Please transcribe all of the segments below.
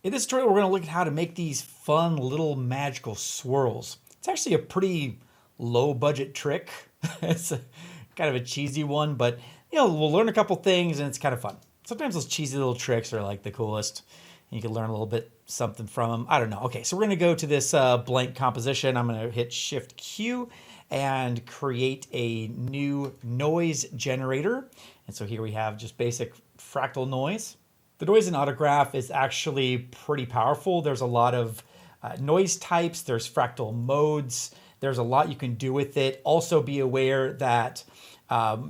In this tutorial, we're going to look at how to make these fun little magical swirls. It's actually a pretty low budget trick. It's kind of a cheesy one, but we'll learn a couple things and it's kind of fun. Sometimes those cheesy little tricks are like the coolest. And you can learn a little bit something from them. I don't know. Okay, so we're going to go to this blank composition. I'm going to hit Shift Q and create a new noise generator. And so here we have just basic fractal noise. The noise in Autograph is actually pretty powerful. There's a lot of noise types. There's fractal modes. There's a lot you can do with it. Also be aware that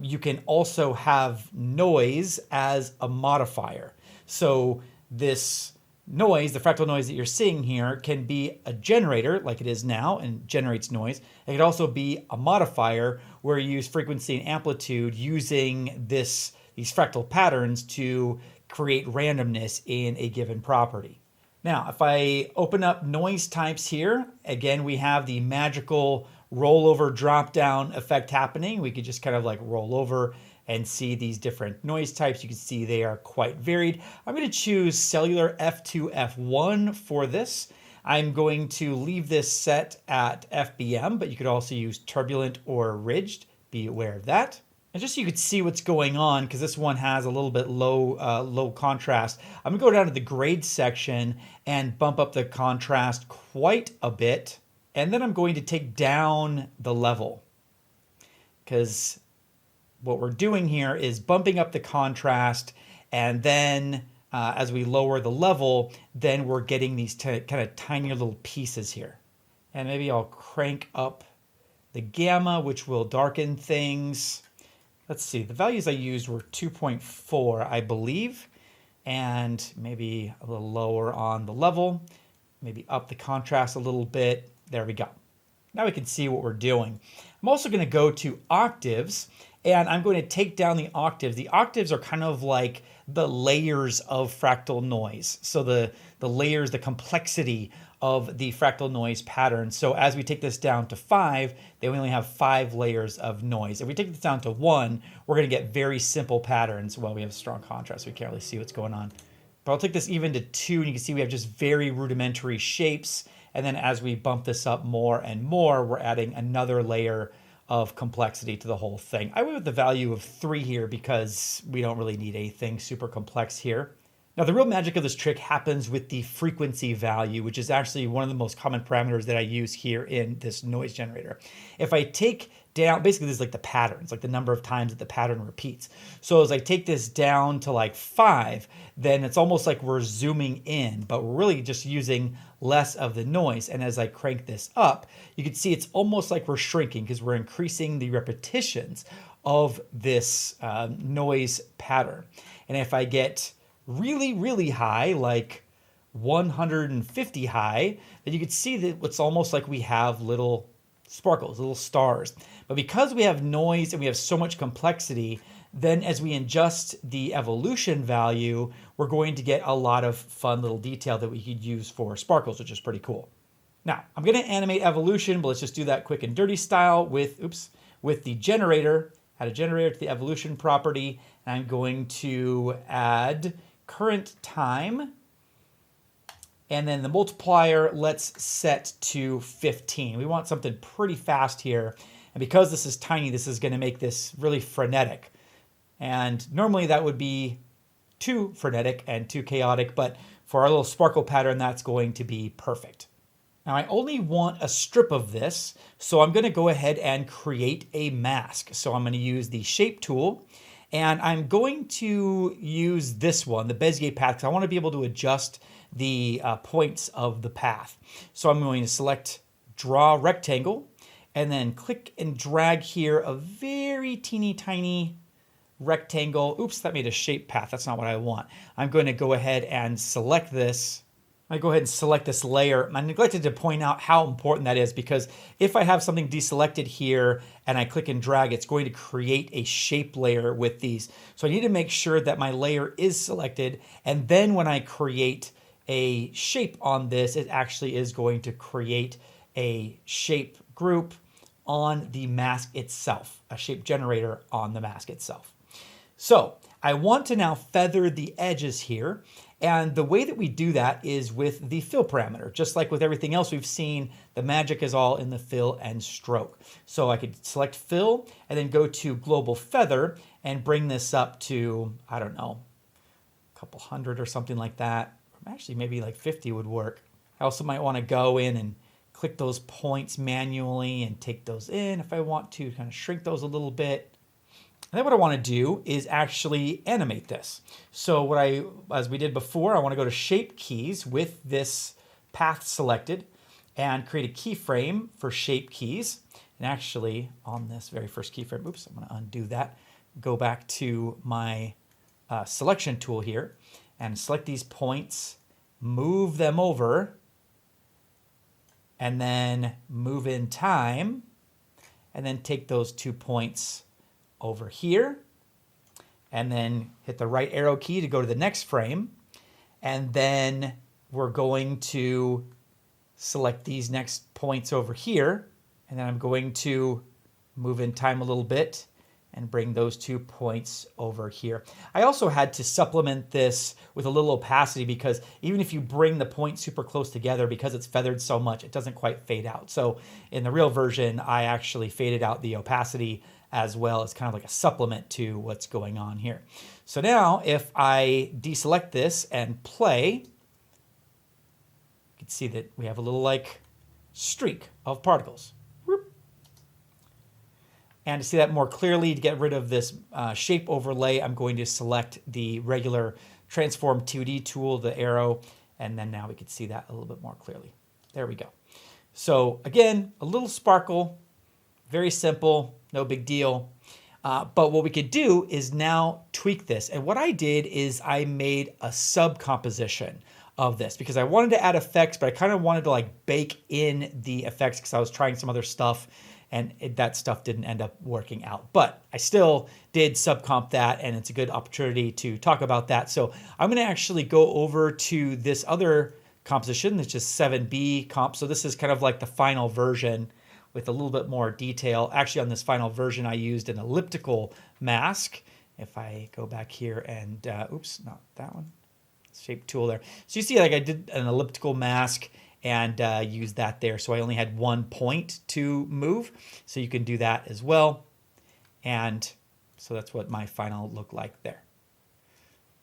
you can also have noise as a modifier. So this noise, the fractal noise that you're seeing here, can be a generator like it is now and generates noise. It could also be a modifier where you use frequency and amplitude using these fractal patterns to create randomness in a given property. Now, if I open up noise types here, again, we have the magical rollover drop-down effect happening. We could just kind of like roll over and see these different noise types. You can see they are quite varied. I'm going to choose cellular F2, F1 for this. I'm going to leave this set at FBM, but you could also use turbulent or ridged. Be aware of that. And just so you could see what's going on, because this one has a little bit low contrast, I'm going to go down to the grade section and bump up the contrast quite a bit. And then I'm going to take down the level, because what we're doing here is bumping up the contrast, and then as we lower the level, then we're getting these kind of tiny little pieces here. And maybe I'll crank up the gamma, which will darken things. Let's see, the values I used were 2.4, I believe, and maybe a little lower on the level, maybe up the contrast a little bit. There we go. Now we can see what we're doing. I'm also going to go to octaves, and I'm going to take down the octaves. The octaves are kind of like the layers of fractal noise. So the layers, the complexity of the fractal noise pattern. So as we take this down to 5, then we only have 5 layers of noise. If we take this down to 1, we're going to get very simple patterns. Well, we have strong contrast, so we can't really see what's going on. But I'll take this even to 2, and you can see we have just very rudimentary shapes. And then as we bump this up more and more, we're adding another layer of complexity to the whole thing. I went with the value of 3 here because we don't really need anything super complex here. Now, the real magic of this trick happens with the frequency value, which is actually one of the most common parameters that I use here in this noise generator. If I take down, basically this is like the patterns, like the number of times that the pattern repeats. So as I take this down to like 5, then it's almost like we're zooming in, but we're really just using less of the noise. And as I crank this up, you can see it's almost like we're shrinking because we're increasing the repetitions of this noise pattern. And if I get really, really high, like 150 high, then you can see that it's almost like we have little sparkles, little stars. But because we have noise and we have so much complexity, then as we adjust the evolution value, we're going to get a lot of fun little detail that we could use for sparkles, which is pretty cool. Now, I'm going to animate evolution, but let's just do that quick and dirty style with the generator. Add a generator to the evolution property, and I'm going to add current time, and then the multiplier, let's set to 15. We want something pretty fast here, and because this is tiny, this is going to make this really frenetic. And normally that would be too frenetic and too chaotic, but for our little sparkle pattern, that's going to be perfect. Now, I only want a strip of this, so I'm going to go ahead and create a mask. So I'm going to use the shape tool, and I'm going to use this one, the Bezier path, because I want to be able to adjust the points of the path. So I'm going to select Draw Rectangle, and then click and drag here a very teeny tiny rectangle. Oops, that made a shape path. That's not what I want. I'm going to go ahead and select this. I go ahead and select this layer. I neglected to point out how important that is, because if I have something deselected here and I click and drag, it's going to create a shape layer with these. So I need to make sure that my layer is selected, and then when I create a shape on this, it actually is going to create a shape group on the mask itself, a shape generator on the mask itself. So I want to now feather the edges here, And the way that we do that is with the fill parameter. Just like with everything else we've seen, the magic is all in the fill and stroke. So I could select fill and then go to global feather and bring this up to, I don't know, a couple hundred or something like that. Actually, maybe like 50 would work. I also might want to go in and click those points manually and take those in if I want to, kind of shrink those a little bit. And then what I want to do is actually animate this. So as we did before, I want to go to shape keys with this path selected and create a keyframe for shape keys. And actually on this very first keyframe, oops, I'm going to undo that. Go back to my selection tool here and select these points, move them over, and then move in time, and then take those 2 points over here, and then hit the right arrow key to go to the next frame. And then we're going to select these next points over here, and then I'm going to move in time a little bit and bring those 2 points over here. I also had to supplement this with a little opacity because even if you bring the points super close together, because it's feathered so much, it doesn't quite fade out. So in the real version, I actually faded out the opacity as well as kind of like a supplement to what's going on here. So now if I deselect this and play, you can see that we have a little like streak of particles. And to see that more clearly, to get rid of this shape overlay, I'm going to select the regular Transform 2D tool, the arrow, and then now we can see that a little bit more clearly. There we go. So again, a little sparkle, very simple, no big deal. But what we could do is now tweak this. And what I did is I made a sub-composition of this because I wanted to add effects, but I kind of wanted to like bake in the effects because I was trying some other stuff. And that stuff didn't end up working out. But I still did subcomp that, and it's a good opportunity to talk about that. So I'm going to actually go over to this other composition that's just 7B comp. So this is kind of like the final version with a little bit more detail. Actually, on this final version, I used an elliptical mask. If I go back here and, oops, not that one, shape tool there. So you see like I did an elliptical mask and use that there. So I only had 1 point to move. So you can do that as well. And so that's what my final looked like there.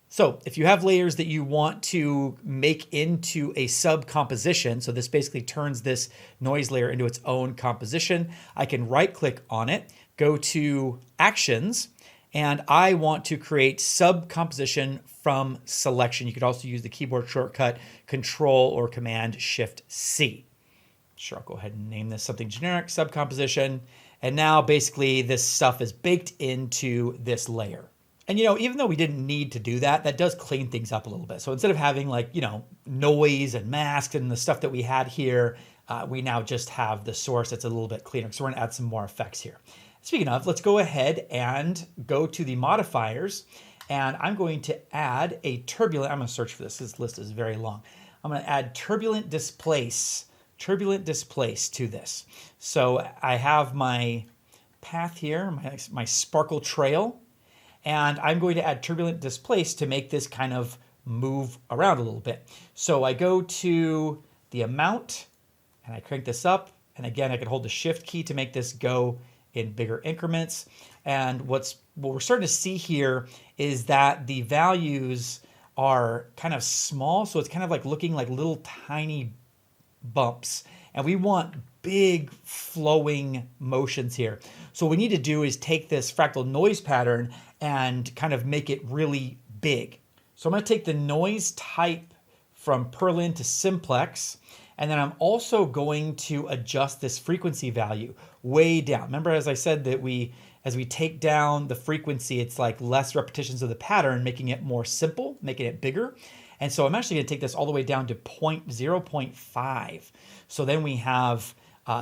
So if you have layers that you want to make into a sub composition, so this basically turns this noise layer into its own composition, I can right click on it, go to actions, and I want to create sub composition from selection. You could also use the keyboard shortcut Control or Command Shift C. Sure, I'll go ahead and name this something generic, sub composition. And now basically this stuff is baked into this layer. And even though we didn't need to do that, that does clean things up a little bit. So instead of having like, noise and masks and the stuff that we had here, we now just have the source that's a little bit cleaner. So we're gonna add some more effects here. Speaking of, let's go ahead and go to the modifiers, and I'm going to add a turbulent, I'm going to search for this list is very long. I'm going to add turbulent displace to this. So I have my path here, my sparkle trail, and I'm going to add turbulent displace to make this kind of move around a little bit. So I go to the amount, and I crank this up, and again, I can hold the shift key to make this go in bigger increments. And what we're starting to see here is that the values are kind of small. So it's kind of like looking like little tiny bumps. And we want big flowing motions here. So what we need to do is take this fractal noise pattern and kind of make it really big. So I'm going to take the noise type from Perlin to simplex. And then I'm also going to adjust this frequency value way down. Remember, as I said, that as we take down the frequency, it's like less repetitions of the pattern, making it more simple, making it bigger. And so I'm actually going to take this all the way down to 0.5. So then we have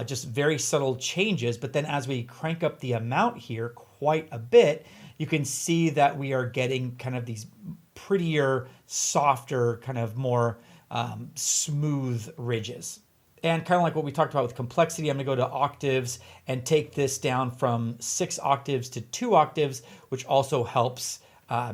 just very subtle changes. But then as we crank up the amount here quite a bit, you can see that we are getting kind of these prettier, softer, kind of more smooth ridges. And kind of like what we talked about with complexity, I'm going to go to octaves and take this down from 6 octaves to 2 octaves, which also helps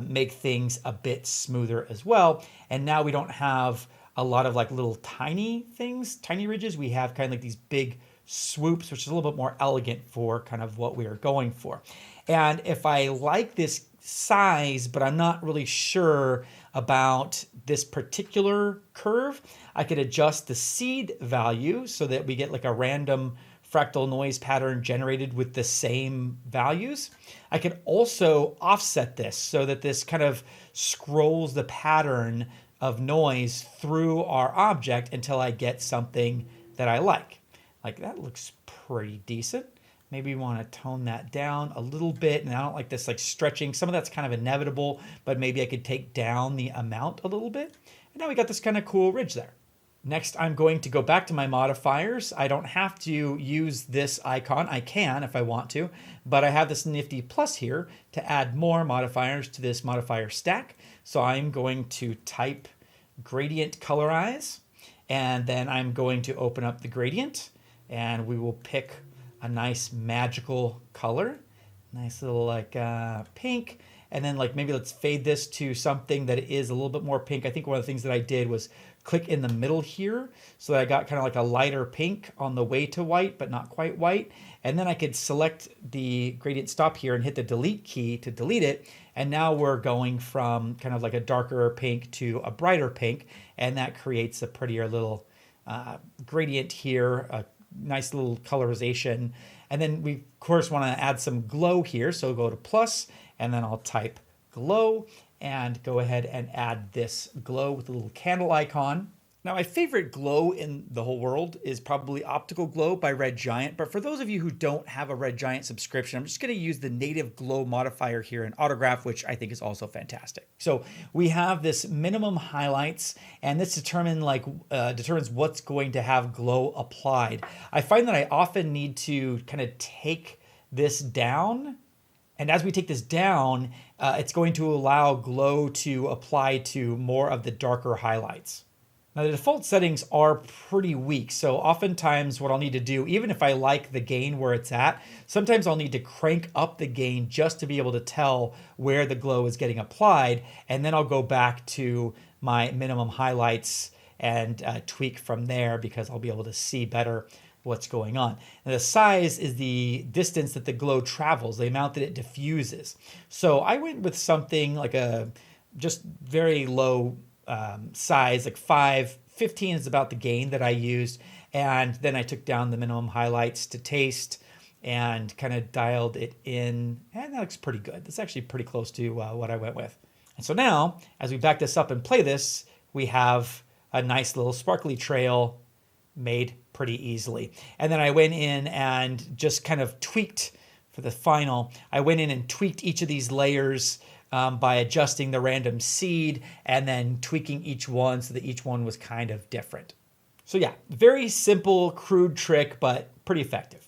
make things a bit smoother as well. And now we don't have a lot of like little tiny things, tiny ridges. We have kind of like these big swoops, which is a little bit more elegant for kind of what we are going for. And if I like this size, but I'm not really sure about this particular curve, I could adjust the seed value so that we get like a random fractal noise pattern generated with the same values. I could also offset this so that this kind of scrolls the pattern of noise through our object until I get something that I like. Like that looks pretty decent. Maybe we want to tone that down a little bit. And I don't like this like stretching. Some of that's kind of inevitable, but maybe I could take down the amount a little bit. And now we got this kind of cool ridge there. Next, I'm going to go back to my modifiers. I don't have to use this icon. I can if I want to, but I have this nifty plus here to add more modifiers to this modifier stack. So I'm going to type gradient colorize, and then I'm going to open up the gradient, and we will pick a nice magical color, nice little like pink. And then like maybe let's fade this to something that is a little bit more pink. I think one of the things that I did was click in the middle here so that I got kind of like a lighter pink on the way to white, but not quite white. And then I could select the gradient stop here and hit the delete key to delete it. And now we're going from kind of like a darker pink to a brighter pink. And that creates a prettier little gradient here, a nice little colorization. And then we of course want to add some glow here. So go to plus, and then I'll type glow and go ahead and add this glow with a little candle icon. Now, my favorite glow in the whole world is probably Optical Glow by Red Giant. But for those of you who don't have a Red Giant subscription, I'm just going to use the native glow modifier here in Autograph, which I think is also fantastic. So we have this minimum highlights, and this determines what's going to have glow applied. I find that I often need to kind of take this down. And as we take this down, it's going to allow glow to apply to more of the darker highlights. Now, the default settings are pretty weak, so oftentimes what I'll need to do, even if I like the gain where it's at, sometimes I'll need to crank up the gain just to be able to tell where the glow is getting applied, and then I'll go back to my minimum highlights and tweak from there because I'll be able to see better what's going on. And the size is the distance that the glow travels, the amount that it diffuses. So I went with something like a just very low size, like 515 is about the gain that I used. And then I took down the minimum highlights to taste and kind of dialed it in. And that looks pretty good. That's actually pretty close to what I went with. And so now, as we back this up and play this, we have a nice little sparkly trail made pretty easily. And then I went in and just kind of tweaked for the final. I went in and tweaked each of these layers by adjusting the random seed and then tweaking each one so that each one was kind of different. So yeah, very simple, crude trick, but pretty effective.